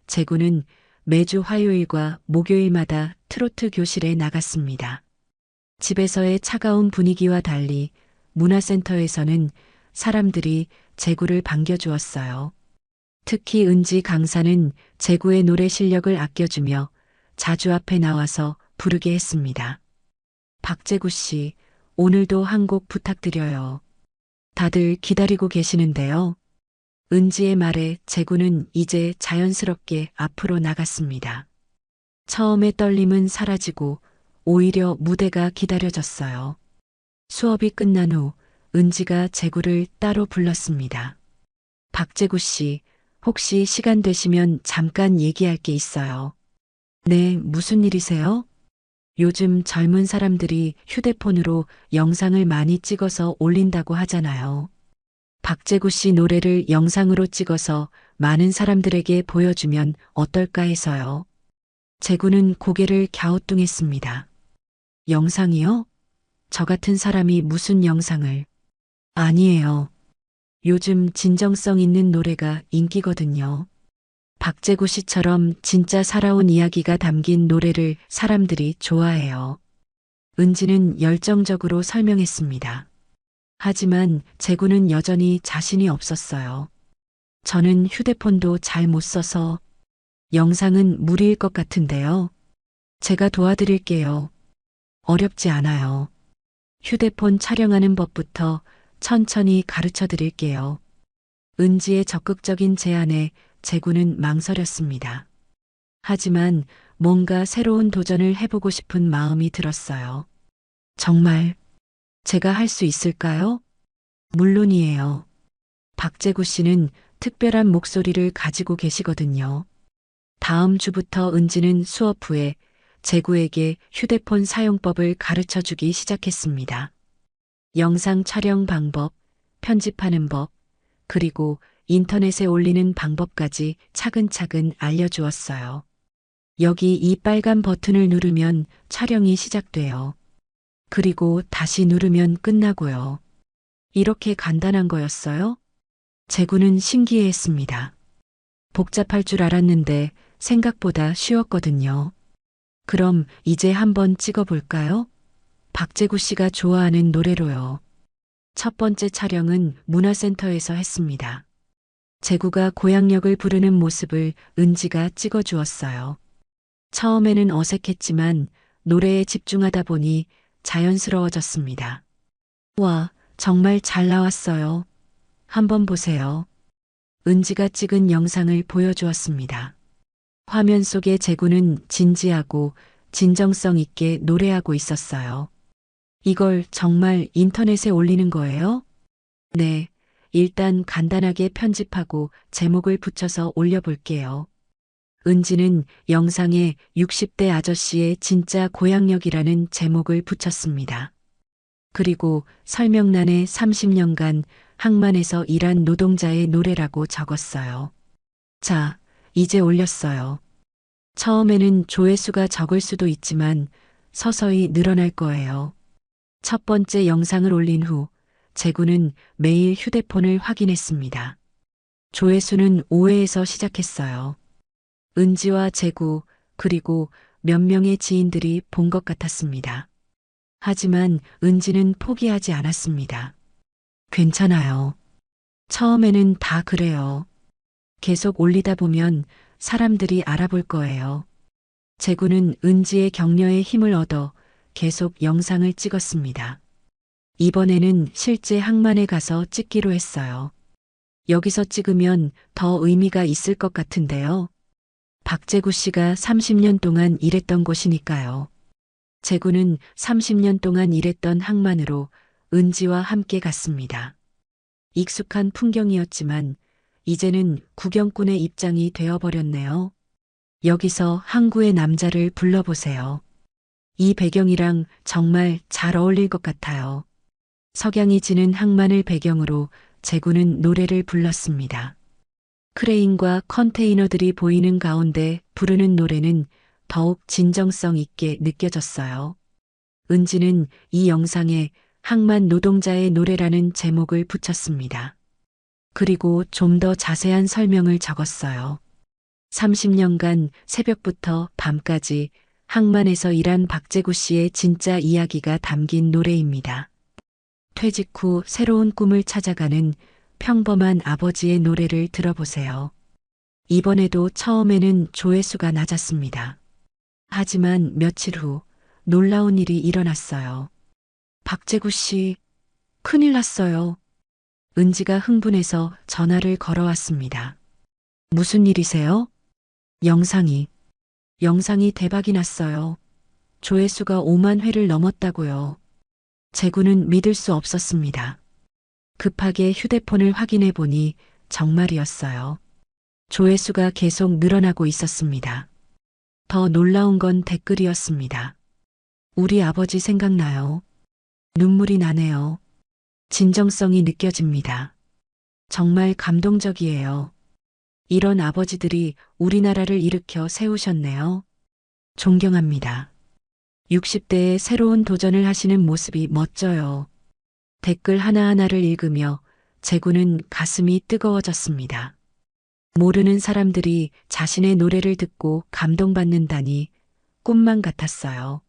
제구는 매주 화요일과 목요일마다 트로트 교실에 나갔습니다. 집에서의 차가운 분위기와 달리 문화센터에서는 사람들이 제구를 반겨주었어요. 특히 은지 강사는 제구의 노래 실력을 아껴주며 자주 앞에 나와서 부르게 했습니다. 박제구 씨, 오늘도 한 곡 부탁드려요. 다들 기다리고 계시는데요. 은지의 말에 제구는 이제 자연스럽게 앞으로 나갔습니다. 처음의 떨림은 사라지고 오히려 무대가 기다려졌어요. 수업이 끝난 후 은지가 재구를 따로 불렀습니다. 박재구 씨, 혹시 시간 되시면 잠깐 얘기할 게 있어요. 네, 무슨 일이세요? 요즘 젊은 사람들이 휴대폰으로 영상을 많이 찍어서 올린다고 하잖아요. 박재구 씨 노래를 영상으로 찍어서 많은 사람들에게 보여주면 어떨까 해서요. 재구는 고개를 갸우뚱했습니다. 영상이요? 저 같은 사람이 무슨 영상을? 아니에요. 요즘 진정성 있는 노래가 인기거든요. 박재구 씨처럼 진짜 살아온 이야기가 담긴 노래를 사람들이 좋아해요. 은지는 열정적으로 설명했습니다. 하지만 재구는 여전히 자신이 없었어요. 저는 휴대폰도 잘 못 써서 영상은 무리일 것 같은데요. 제가 도와드릴게요. 어렵지 않아요. 휴대폰 촬영하는 법부터 천천히 가르쳐 드릴게요. 은지의 적극적인 제안에 재구는 망설였습니다. 하지만 뭔가 새로운 도전을 해보고 싶은 마음이 들었어요. 정말 제가 할 수 있을까요? 물론이에요. 박재구 씨는 특별한 목소리를 가지고 계시거든요. 다음 주부터 은지는 수업 후에 재구에게 휴대폰 사용법을 가르쳐 주기 시작했습니다. 영상 촬영 방법, 편집하는 법, 그리고 인터넷에 올리는 방법까지 차근차근 알려주었어요. 여기 이 빨간 버튼을 누르면 촬영이 시작돼요. 그리고 다시 누르면 끝나고요. 이렇게 간단한 거였어요? 재구는 신기해했습니다. 복잡할 줄 알았는데 생각보다 쉬웠거든요. 그럼 이제 한번 찍어볼까요? 박재구 씨가 좋아하는 노래로요. 첫 번째 촬영은 문화센터에서 했습니다. 재구가 고향역을 부르는 모습을 은지가 찍어주었어요. 처음에는 어색했지만 노래에 집중하다 보니 자연스러워졌습니다. 와, 정말 잘 나왔어요. 한번 보세요. 은지가 찍은 영상을 보여주었습니다. 화면 속의 재구는 진지하고 진정성 있게 노래하고 있었어요. 이걸 정말 인터넷에 올리는 거예요? 네, 일단 간단하게 편집하고 제목을 붙여서 올려볼게요. 은지는 영상에 60대 아저씨의 진짜 고향역이라는 제목을 붙였습니다. 그리고 설명란에 30년간 항만에서 일한 노동자의 노래라고 적었어요. 자, 이제 올렸어요. 처음에는 조회수가 적을 수도 있지만 서서히 늘어날 거예요. 첫 번째 영상을 올린 후 재구는 매일 휴대폰을 확인했습니다. 조회수는 5회에서 시작했어요. 은지와 재구 그리고 몇 명의 지인들이 본 것 같았습니다. 하지만 은지는 포기하지 않았습니다. 괜찮아요. 처음에는 다 그래요. 계속 올리다 보면 사람들이 알아볼 거예요. 재구는 은지의 격려에 힘을 얻어 계속 영상을 찍었습니다. 이번에는 실제 항만에 가서 찍기로 했어요. 여기서 찍으면 더 의미가 있을 것 같은데요. 박재구 씨가 30년 동안 일했던 곳이니까요. 재구는 30년 동안 일했던 항만으로 은지와 함께 갔습니다. 익숙한 풍경이었지만 이제는 구경꾼의 입장이 되어버렸네요. 여기서 항구의 남자를 불러보세요. 이 배경이랑 정말 잘 어울릴 것 같아요. 석양이 지는 항만을 배경으로 재구는 노래를 불렀습니다. 크레인과 컨테이너들이 보이는 가운데 부르는 노래는 더욱 진정성 있게 느껴졌어요. 은지는 이 영상에 항만 노동자의 노래라는 제목을 붙였습니다. 그리고 좀 더 자세한 설명을 적었어요. 30년간 새벽부터 밤까지 항만에서 일한 박재구 씨의 진짜 이야기가 담긴 노래입니다. 퇴직 후 새로운 꿈을 찾아가는 평범한 아버지의 노래를 들어보세요. 이번에도 처음에는 조회수가 낮았습니다. 하지만 며칠 후 놀라운 일이 일어났어요. 박재구 씨, 큰일 났어요. 은지가 흥분해서 전화를 걸어왔습니다. 무슨 일이세요? 영상이 영상이 대박이 났어요. 조회수가 5만 회를 넘었다고요. 재구는 믿을 수 없었습니다. 급하게 휴대폰을 확인해 보니 정말이었어요. 조회수가 계속 늘어나고 있었습니다. 더 놀라운 건 댓글이었습니다. 우리 아버지 생각나요. 눈물이 나네요. 진정성이 느껴집니다. 정말 감동적이에요. 이런 아버지들이 우리나라를 일으켜 세우셨네요. 존경합니다. 60대에 새로운 도전을 하시는 모습이 멋져요. 댓글 하나하나를 읽으며 재구는 가슴이 뜨거워졌습니다. 모르는 사람들이 자신의 노래를 듣고 감동받는다니 꿈만 같았어요.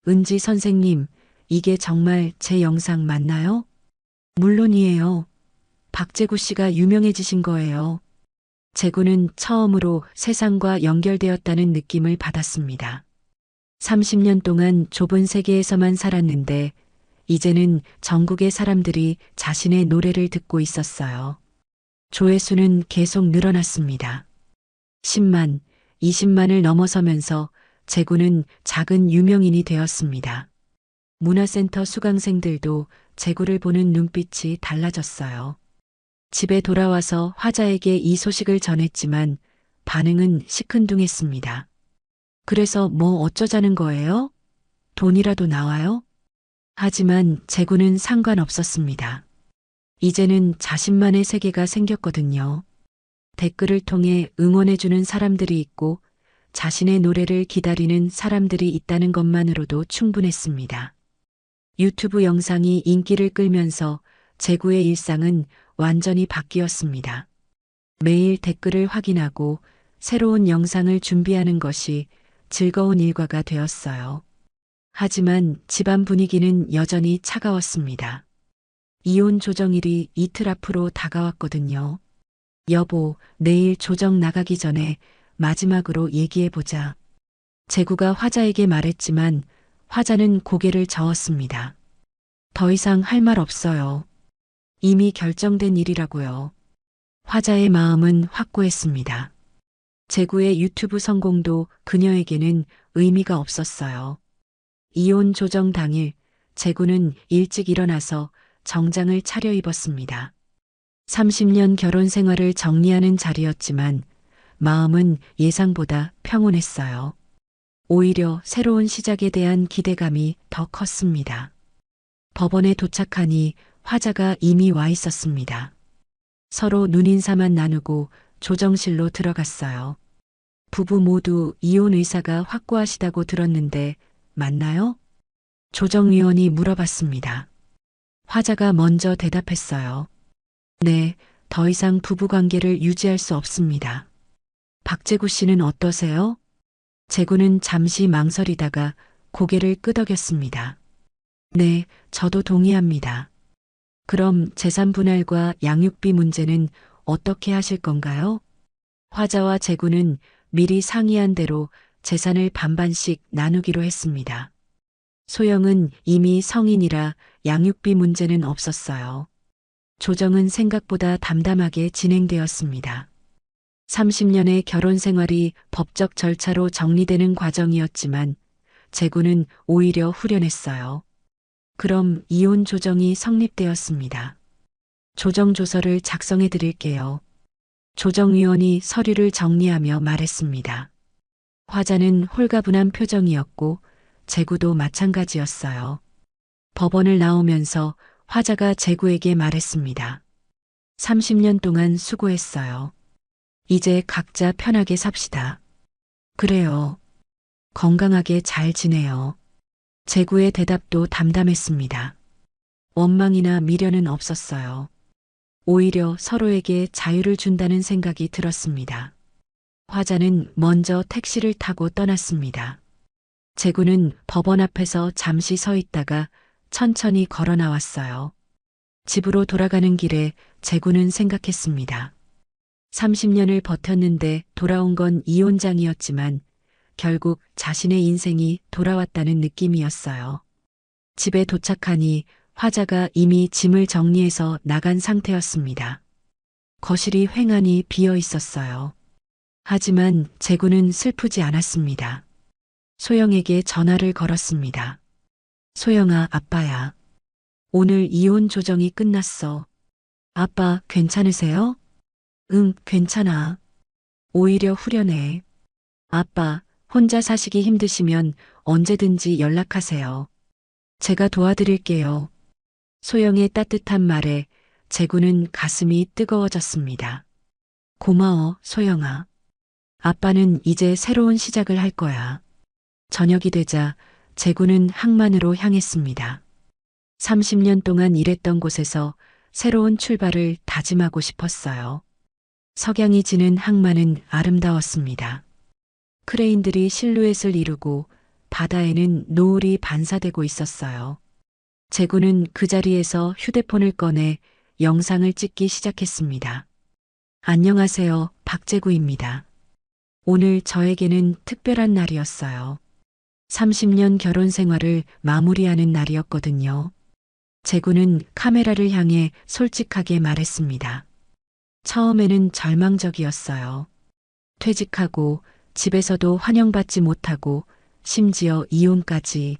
은지 선생님, 이게 정말 제 영상 맞나요? 물론이에요. 박재구 씨가 유명해지신 거예요. 재구는 처음으로 세상과 연결되었다는 느낌을 받았습니다. 30년 동안 좁은 세계에서만 살았는데 이제는 전국의 사람들이 자신의 노래를 듣고 있었어요. 조회수는 계속 늘어났습니다. 10만, 20만을 넘어서면서 재구는 작은 유명인이 되었습니다. 문화센터 수강생들도 재구를 보는 눈빛이 달라졌어요. 집에 돌아와서 화자에게 이 소식을 전했지만 반응은 시큰둥했습니다. 그래서 뭐 어쩌자는 거예요? 돈이라도 나와요? 하지만 재구는 상관없었습니다. 이제는 자신만의 세계가 생겼거든요. 댓글을 통해 응원해주는 사람들이 있고 자신의 노래를 기다리는 사람들이 있다는 것만으로도 충분했습니다. 유튜브 영상이 인기를 끌면서 재구의 일상은 완전히 바뀌었습니다. 매일 댓글을 확인하고 새로운 영상을 준비하는 것이 즐거운 일과가 되었어요. 하지만 집안 분위기는 여전히 차가웠습니다. 이혼 조정일이 이틀 앞으로 다가왔거든요. 여보, 내일 조정 나가기 전에 마지막으로 얘기해보자. 재구가 화자에게 말했지만 화자는 고개를 저었습니다. 더 이상 할 말 없어요. 이미 결정된 일이라고요. 화자의 마음은 확고했습니다. 재구의 유튜브 성공도 그녀에게는 의미가 없었어요. 이혼 조정 당일 재구는 일찍 일어나서 정장을 차려입었습니다. 30년 결혼 생활을 정리하는 자리였지만 마음은 예상보다 평온했어요. 오히려 새로운 시작에 대한 기대감이 더 컸습니다. 법원에 도착하니 화자가 이미 와 있었습니다. 서로 눈인사만 나누고 조정실로 들어갔어요. 부부 모두 이혼 의사가 확고하시다고 들었는데 맞나요? 조정위원이 물어봤습니다. 화자가 먼저 대답했어요. 네, 더 이상 부부관계를 유지할 수 없습니다. 박재구 씨는 어떠세요? 재구는 잠시 망설이다가 고개를 끄덕였습니다. 네, 저도 동의합니다. 그럼 재산 분할과 양육비 문제는 어떻게 하실 건가요? 화자와 재구는 미리 상의한 대로 재산을 반반씩 나누기로 했습니다. 소영은 이미 성인이라 양육비 문제는 없었어요. 조정은 생각보다 담담하게 진행되었습니다. 30년의 결혼 생활이 법적 절차로 정리되는 과정이었지만 재구는 오히려 후련했어요. 그럼 이혼 조정이 성립되었습니다. 조정조서를 작성해 드릴게요. 조정위원이 서류를 정리하며 말했습니다. 화자는 홀가분한 표정이었고 재구도 마찬가지였어요. 법원을 나오면서 화자가 재구에게 말했습니다. 30년 동안 수고했어요. 이제 각자 편하게 삽시다. 그래요. 건강하게 잘 지내요. 재구의 대답도 담담했습니다. 원망이나 미련은 없었어요. 오히려 서로에게 자유를 준다는 생각이 들었습니다. 화자는 먼저 택시를 타고 떠났습니다. 재구는 법원 앞에서 잠시 서 있다가 천천히 걸어 나왔어요. 집으로 돌아가는 길에 재구는 생각했습니다. 30년을 버텼는데 돌아온 건 이혼장이었지만 결국 자신의 인생이 돌아왔다는 느낌이었어요. 집에 도착하니 화자가 이미 짐을 정리해서 나간 상태였습니다. 거실이 휑하니 비어 있었어요. 하지만 재구는 슬프지 않았습니다. 소영에게 전화를 걸었습니다. 소영아, 아빠야. 오늘 이혼 조정이 끝났어. 아빠, 괜찮으세요? 응, 괜찮아. 오히려 후련해. 아빠, 혼자 사시기 힘드시면 언제든지 연락하세요. 제가 도와드릴게요. 소영의 따뜻한 말에 재구는 가슴이 뜨거워졌습니다. 고마워, 소영아. 아빠는 이제 새로운 시작을 할 거야. 저녁이 되자 재구는 항만으로 향했습니다. 30년 동안 일했던 곳에서 새로운 출발을 다짐하고 싶었어요. 석양이 지는 항만은 아름다웠습니다. 크레인들이 실루엣을 이루고 바다에는 노을이 반사되고 있었어요. 재구는 그 자리에서 휴대폰을 꺼내 영상을 찍기 시작했습니다. 안녕하세요, 박재구입니다. 오늘 저에게는 특별한 날이었어요. 30년 결혼 생활을 마무리하는 날이었거든요. 재구는 카메라를 향해 솔직하게 말했습니다. 처음에는 절망적이었어요. 퇴직하고 집에서도 환영받지 못하고 심지어 이혼까지.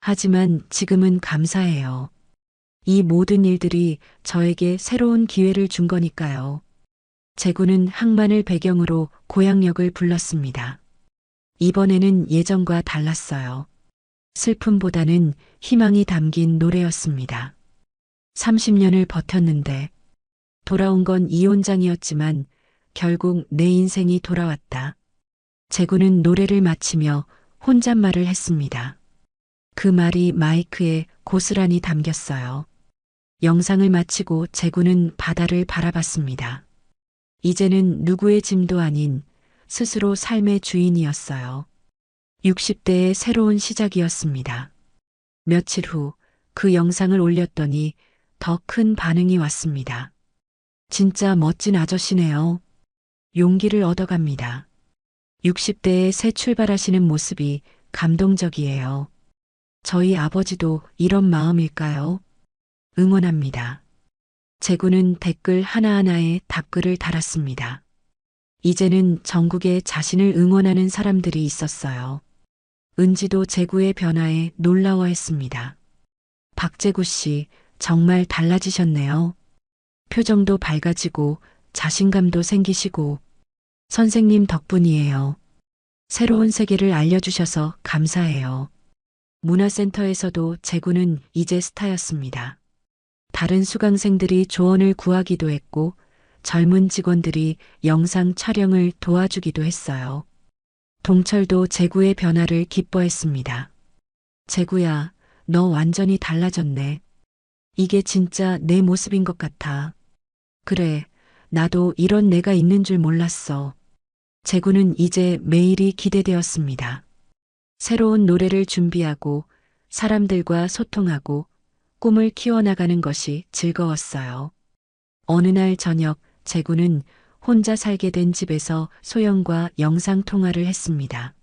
하지만 지금은 감사해요. 이 모든 일들이 저에게 새로운 기회를 준 거니까요. 재구는 항만을 배경으로 고향역을 불렀습니다. 이번에는 예전과 달랐어요. 슬픔보다는 희망이 담긴 노래였습니다. 30년을 버텼는데 돌아온 건 이혼장이었지만 결국 내 인생이 돌아왔다. 재구는 노래를 마치며 혼잣말을 했습니다. 그 말이 마이크에 고스란히 담겼어요. 영상을 마치고 재구는 바다를 바라봤습니다. 이제는 누구의 짐도 아닌 스스로 삶의 주인이었어요. 60대의 새로운 시작이었습니다. 며칠 후 그 영상을 올렸더니 더 큰 반응이 왔습니다. 진짜 멋진 아저씨네요. 용기를 얻어갑니다. 60대에 새 출발하시는 모습이 감동적이에요. 저희 아버지도 이런 마음일까요? 응원합니다. 재구는 댓글 하나하나에 답글을 달았습니다. 이제는 전국에 자신을 응원하는 사람들이 있었어요. 은지도 재구의 변화에 놀라워했습니다. 박재구 씨, 정말 달라지셨네요. 표정도 밝아지고 자신감도 생기시고 선생님 덕분이에요. 새로운 세계를 알려주셔서 감사해요. 문화센터에서도 재구는 이제 스타였습니다. 다른 수강생들이 조언을 구하기도 했고 젊은 직원들이 영상 촬영을 도와주기도 했어요. 동철도 재구의 변화를 기뻐했습니다. 재구야, 너 완전히 달라졌네. 이게 진짜 내 모습인 것 같아. 그래, 나도 이런 내가 있는 줄 몰랐어. 재구는 이제 매일이 기대되었습니다. 새로운 노래를 준비하고 사람들과 소통하고 꿈을 키워나가는 것이 즐거웠어요. 어느 날 저녁 재구는 혼자 살게 된 집에서 소영과 영상 통화를 했습니다.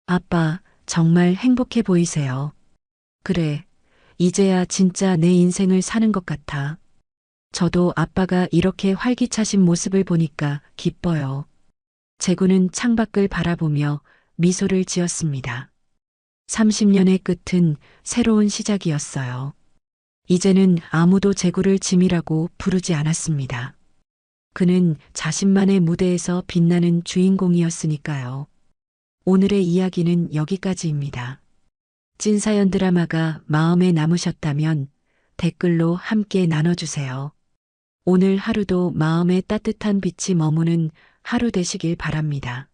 아빠, 정말 행복해 보이세요. 그래, 이제야 진짜 내 인생을 사는 것 같아. 저도 아빠가 이렇게 활기차신 모습을 보니까 기뻐요. 재구는 창밖을 바라보며 미소를 지었습니다. 30년의 끝은 새로운 시작이었어요. 이제는 아무도 재구를 짐이라고 부르지 않았습니다. 그는 자신만의 무대에서 빛나는 주인공이었으니까요. 오늘의 이야기는 여기까지입니다. 찐사연 드라마가 마음에 남으셨다면 댓글로 함께 나눠주세요. 오늘 하루도 마음에 따뜻한 빛이 머무는 하루 되시길 바랍니다.